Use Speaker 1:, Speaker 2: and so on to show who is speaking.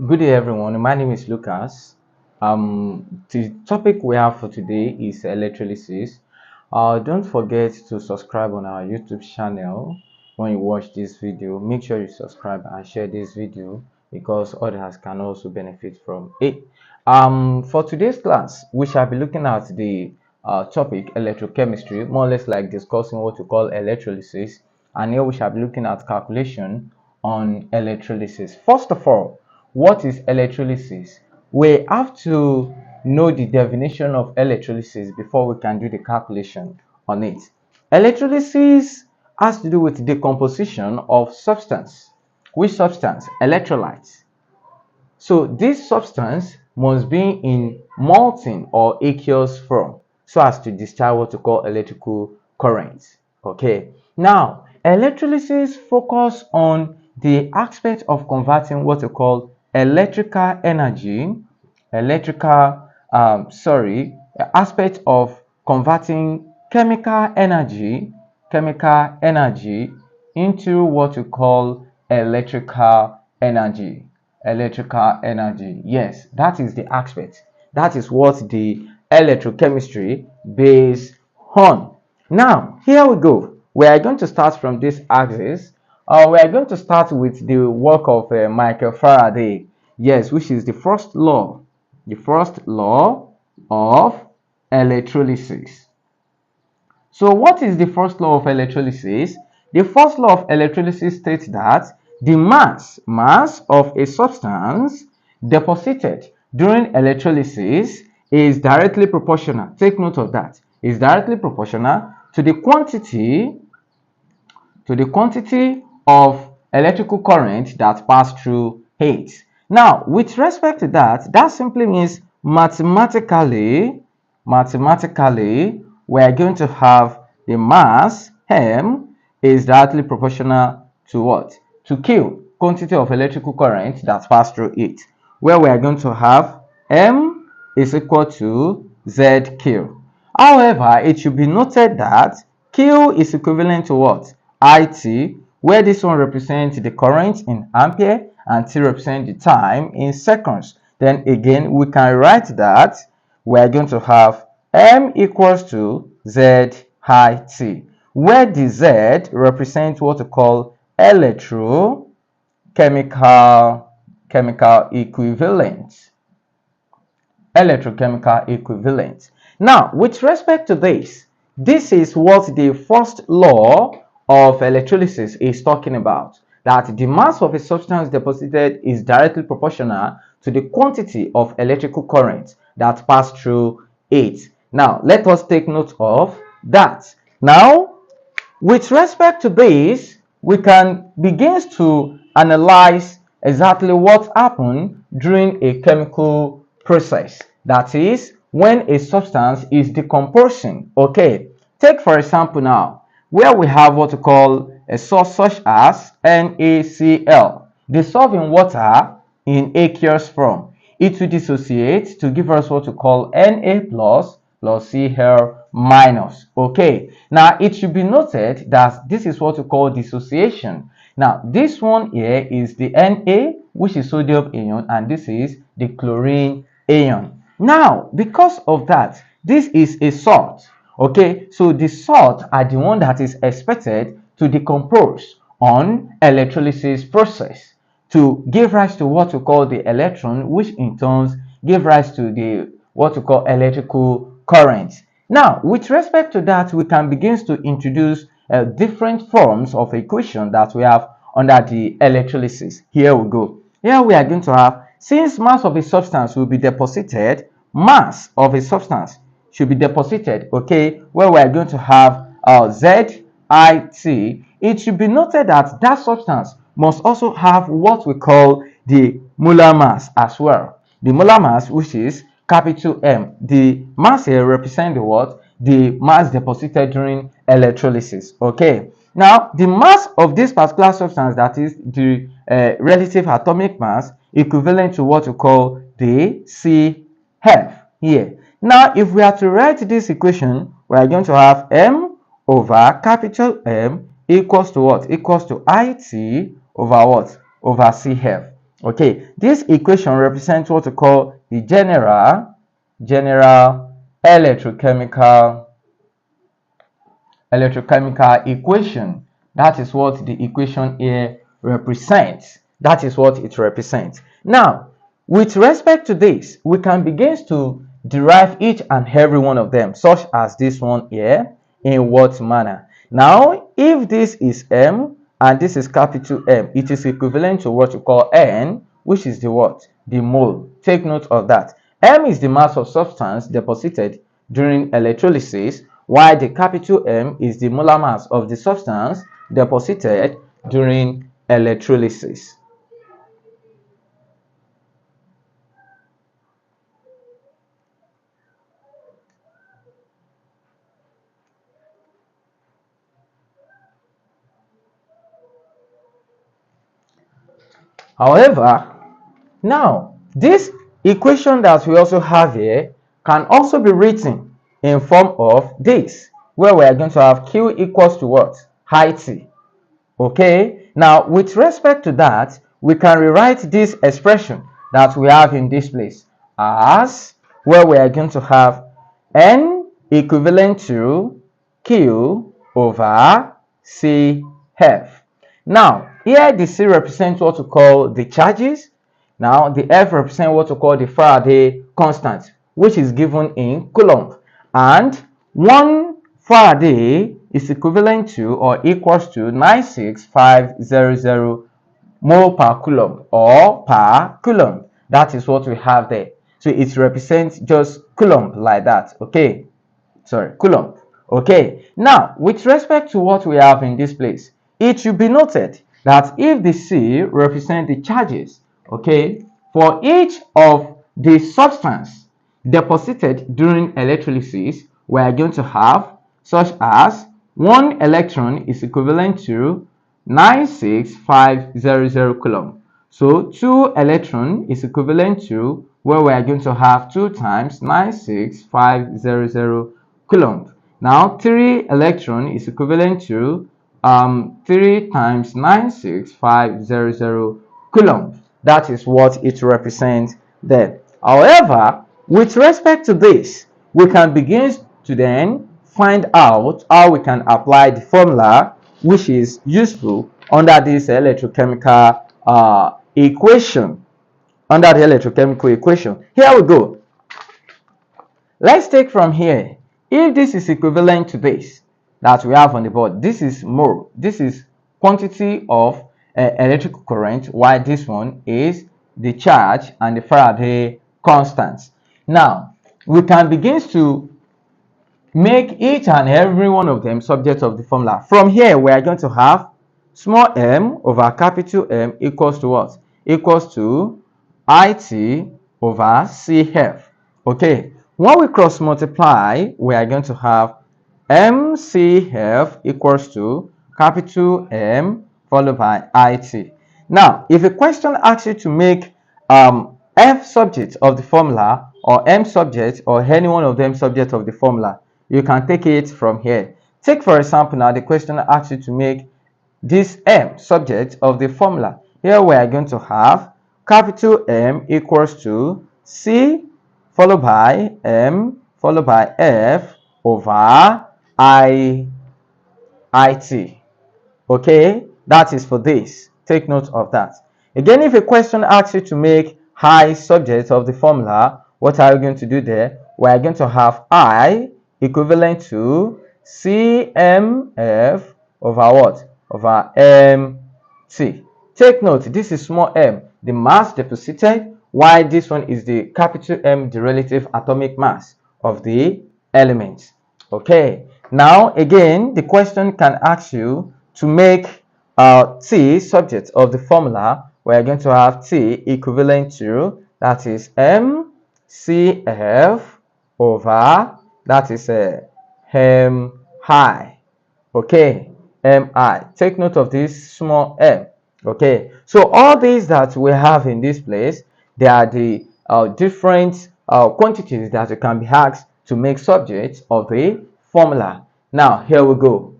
Speaker 1: Good day, everyone. My name is Lucas. The topic we have for today is electrolysis. Don't forget to subscribe on our YouTube channel when you watch this video. Make sure you subscribe and share this video because others can also benefit from it. For today's class, we shall be looking at the topic electrochemistry, more or less like discussing what we call electrolysis. And here we shall be looking at calculation on electrolysis. First of all, what is electrolysis? We have to know the definition of electrolysis before we can do the calculation on it. Electrolysis has to do with decomposition of substance. Which substance? Electrolytes. So this substance must be in molten or aqueous form so as to discharge what we call electrical current. Okay. Now, electrolysis focus on the aspect of converting what we call electrical energy, aspect of converting chemical energy into what we call electrical energy. Yes, that is the aspect. That is what the electrochemistry based on. Now, here we go. We are going to start from this axis. We are going to start with the work of Michael Faraday. Yes, which is the first law. The first law of electrolysis. So what is the first law of electrolysis? The first law of electrolysis states that the mass of a substance deposited during electrolysis is directly proportional. Take note of that. Is directly proportional to the quantity of electrical current that pass through it. Now, with respect to that, that simply means mathematically, we are going to have the mass m is directly proportional to what? To Q, quantity of electrical current that pass through it, where we are going to have m is equal to zq. However, it should be noted that Q is equivalent to what? IT, where this one represents the current in ampere and T represents the time in seconds. Then again, we can write that we are going to have M equals to ZIT, where the Z represents what we call electrochemical equivalent. Electrochemical equivalent. Now, with respect to this is what the first law of electrolysis is talking about, that the mass of a substance deposited is directly proportional to the quantity of electrical current that pass through it. Now, let us take note of that. Now, with respect to this, we can begin to analyze exactly what happened during a chemical process. That is, when a substance is decomposing. Okay, take for example now, where we have what we call a source such as NaCl dissolved in water in aqueous form. It will dissociate to give us what we call Na plus Cl minus. Okay, now it should be noted that this is what we call dissociation. Now this one here is the Na, which is sodium ion, and this is the chlorine ion. Now because of that, this is a salt. Okay, so the salt are the one that is expected to decompose on electrolysis process to give rise to what we call the electron, which in turn give rise to the what we call electrical current. Now, with respect to that, we can begin to introduce different forms of equation that we have under the electrolysis. Here we go. Here we are going to have, since mass of a substance will be deposited, mass of a substance should be deposited, okay, where we are going to have ZIT. It should be noted that that substance must also have what we call the molar mass as well. The molar mass, which is capital M. The mass here represents the what? The mass deposited during electrolysis. Okay. Now, the mass of this particular substance, that is the relative atomic mass, equivalent to what we call the CF here. Now, if we are to write this equation, we are going to have M over capital M equals to what? Equals to IT over what? Over CF. Okay, this equation represents what we call the general electrochemical equation. That is what the equation here represents. That is what it represents. Now, with respect to this, we can begin to derive each and every one of them, such as this one here. In what manner? Now, if this is M and this is capital M, it is equivalent to what we call N, which is the what? The mole. Take note of that. M is the mass of substance deposited during electrolysis, while the capital M is the molar mass of the substance deposited during electrolysis. However, now this equation that we also have here can also be written in form of this, where we are going to have Q equals to what? High T. Okay, now with respect to that, we can rewrite this expression that we have in this place as where we are going to have N equivalent to Q over CF. Now, here the C represents what we call the charges. Now, the F represents what we call the Faraday constant, which is given in Coulomb. And 1 Faraday is equivalent to or equals to 96500 mole per coulomb or per coulomb. That is what we have there. So it represents just coulomb like that. Okay, sorry, coulomb. Okay, now with respect to what we have in this place, it should be noted that if the C represents the charges, okay, for each of the substance deposited during electrolysis, we are going to have such as 1 electron is equivalent to 96500 coulomb. So 2 electron is equivalent to where we are going to have 2 times 96500 coulomb. Now 3 electron is equivalent to 3 times 96500 coulomb. That is what it represents there. However, with respect to this, we can begin to then find out how we can apply the formula which is useful under this electrochemical equation. Under the electrochemical equation. Here we go. Let's take from here. If this is equivalent to this that we have on the board, this is mole. This is quantity of electrical current, while this one is the charge and the Faraday constants. Now, we can begin to make each and every one of them subject of the formula. From here, we are going to have small m over capital M equals to what? Equals to IT over CF. Okay, when we cross multiply, we are going to have MCF equals to capital M followed by IT. Now, if a question asks you to make F subject of the formula or M subject or any one of them subject of the formula, you can take it from here. Take for example now the question asks you to make this M subject of the formula. Here we are going to have capital M equals to C followed by M followed by F over IT. Okay, that is for this. Take note of that. Again, if a question asks you to make I subject of the formula, what are you going to do there? We are going to have I equivalent to CMF over what? Over MT. Take note, this is small m, the mass deposited, while this one is the capital M, the relative atomic mass of the element. Okay, now again, the question can ask you to make T subject of the formula. We are going to have T equivalent to, that is MCF over, that is M high. Okay, MI. Take note of this small m. Okay, so all these that we have in this place, they are the different quantities that can be asked to make subjects of the formula. Now, here we go.